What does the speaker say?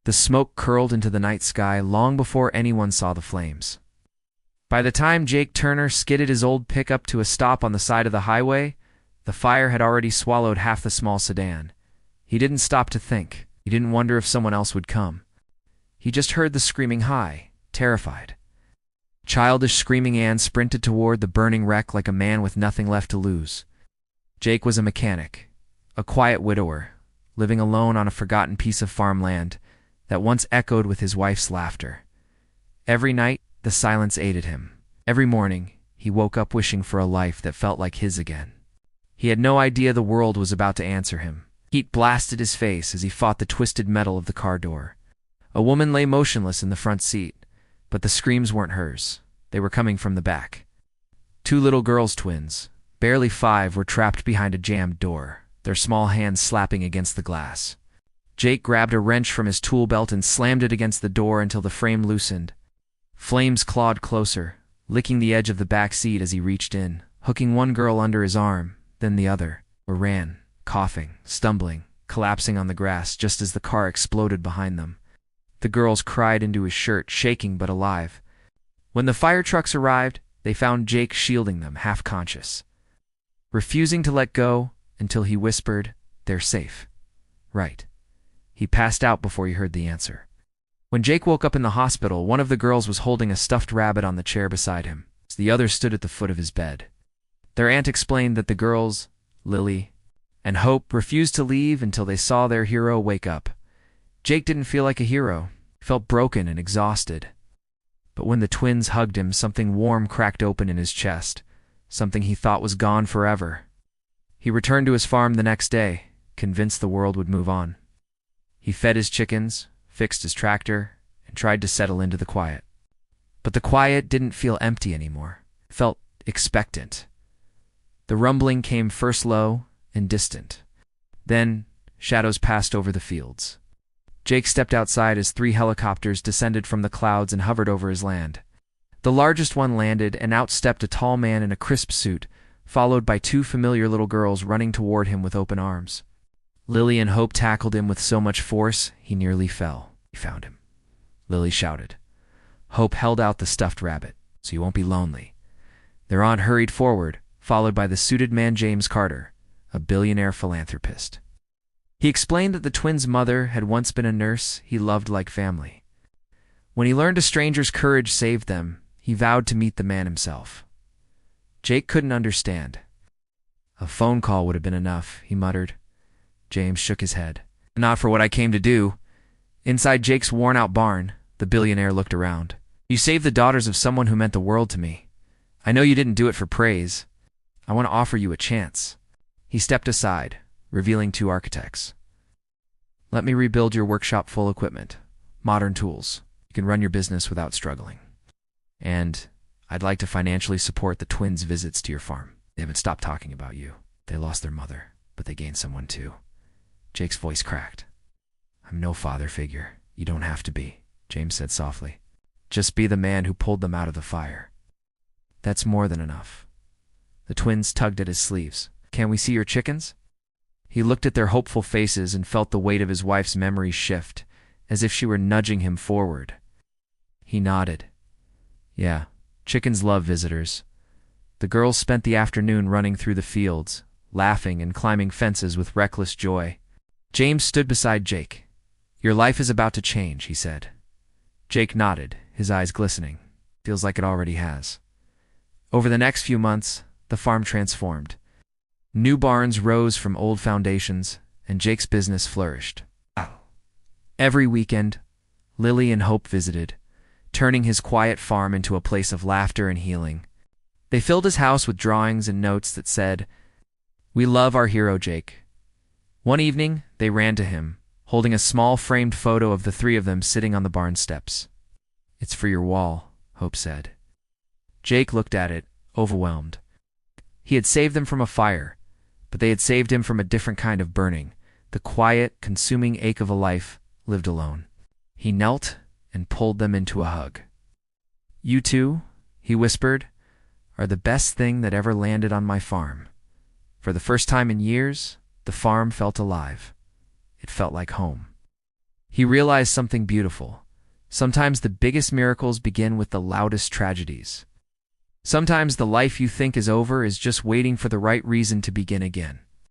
The smoke curled into the night sky long before anyone saw the flames. By the time Jake Turner skidded his old pickup to a stop on the side of the highway, the fire had already swallowed half the small sedan. He didn't stop to think. He didn't wonder if someone else would come. He just heard the screaming high, terrified. Childish screaming Anne sprinted toward the burning wreck like a man with nothing left to lose. Jake was a mechanic, a quiet widower, living alone on a forgotten piece of farmland that once echoed with his wife's laughter. Every night, the silence aided him. Every morning, he woke up wishing for a life that felt like his again. He had no idea the world was about to answer him. Heat blasted his face as he fought the twisted metal of the car door. A woman lay motionless in the front seat, but the screams weren't hers. They were coming from the back. Two little girls, twins, barely 5, were trapped behind a jammed door, their small hands slapping against the glass. Jake grabbed a wrench from his tool belt and slammed it against the door until the frame loosened. Flames clawed closer, licking the edge of the back seat as he reached in, hooking one girl under his arm, then the other, or ran, coughing, stumbling, collapsing on the grass just as the car exploded behind them. The girls cried into his shirt, shaking but alive. When the fire trucks arrived, they found Jake shielding them, half-conscious, refusing to let go until he whispered, "They're safe." Right. He passed out before he heard the answer. When Jake woke up in the hospital, one of the girls was holding a stuffed rabbit on the chair beside him. The other stood at the foot of his bed. Their aunt explained that the girls, Lily and Hope, refused to leave until they saw their hero wake up. Jake didn't feel like a hero. He felt broken and exhausted. But when the twins hugged him, something warm cracked open in his chest, something he thought was gone forever. He returned to his farm the next day, convinced the world would move on. He fed his chickens, fixed his tractor, and tried to settle into the quiet. But the quiet didn't feel empty anymore. It felt expectant. The rumbling came first low and distant. Then, shadows passed over the fields. Jake stepped outside as 3 helicopters descended from the clouds and hovered over his land. The largest one landed, and out stepped a tall man in a crisp suit, followed by 2 familiar little girls running toward him with open arms. Lily and Hope tackled him with so much force, he nearly fell. He found him. Lily shouted. Hope held out the stuffed rabbit, "So you won't be lonely." Their aunt hurried forward, followed by the suited man James Carter, a billionaire philanthropist. He explained that the twins' mother had once been a nurse he loved like family. When he learned a stranger's courage saved them, he vowed to meet the man himself. Jake couldn't understand. "A phone call would have been enough," he muttered. James shook his head. "Not for what I came to do." Inside Jake's worn-out barn, the billionaire looked around. "You saved the daughters of someone who meant the world to me. I know you didn't do it for praise. I want to offer you a chance." He stepped aside, revealing 2 architects. "Let me rebuild your workshop full equipment, modern tools. You can run your business without struggling. And I'd like to financially support the twins' visits to your farm. They haven't stopped talking about you. They lost their mother, but they gained someone too." Jake's voice cracked. "I'm no father figure. You don't have to be," James said softly. "Just be the man who pulled them out of the fire." "That's more than enough." The twins tugged at his sleeves. "Can we see your chickens?" He looked at their hopeful faces and felt the weight of his wife's memories shift, as if she were nudging him forward. He nodded. "Yeah, chickens love visitors." The girls spent the afternoon running through the fields, laughing and climbing fences with reckless joy. James stood beside Jake. "Your life is about to change," he said. Jake nodded, his eyes glistening. "Feels like it already has." Over the next few months, the farm transformed. New barns rose from old foundations, and Jake's business flourished. Every weekend, Lily and Hope visited, turning his quiet farm into a place of laughter and healing. They filled his house with drawings and notes that said, "We love our hero, Jake." One evening, they ran to him, holding a small framed photo of the 3 of them sitting on the barn steps. "It's for your wall," Hope said. Jake looked at it, overwhelmed. He had saved them from a fire, but they had saved him from a different kind of burning, the quiet, consuming ache of a life lived alone. He knelt and pulled them into a hug. "You two," he whispered, "are the best thing that ever landed on my farm." For the first time in years, the farm felt alive. It felt like home. He realized something beautiful. Sometimes the biggest miracles begin with the loudest tragedies. Sometimes the life you think is over is just waiting for the right reason to begin again.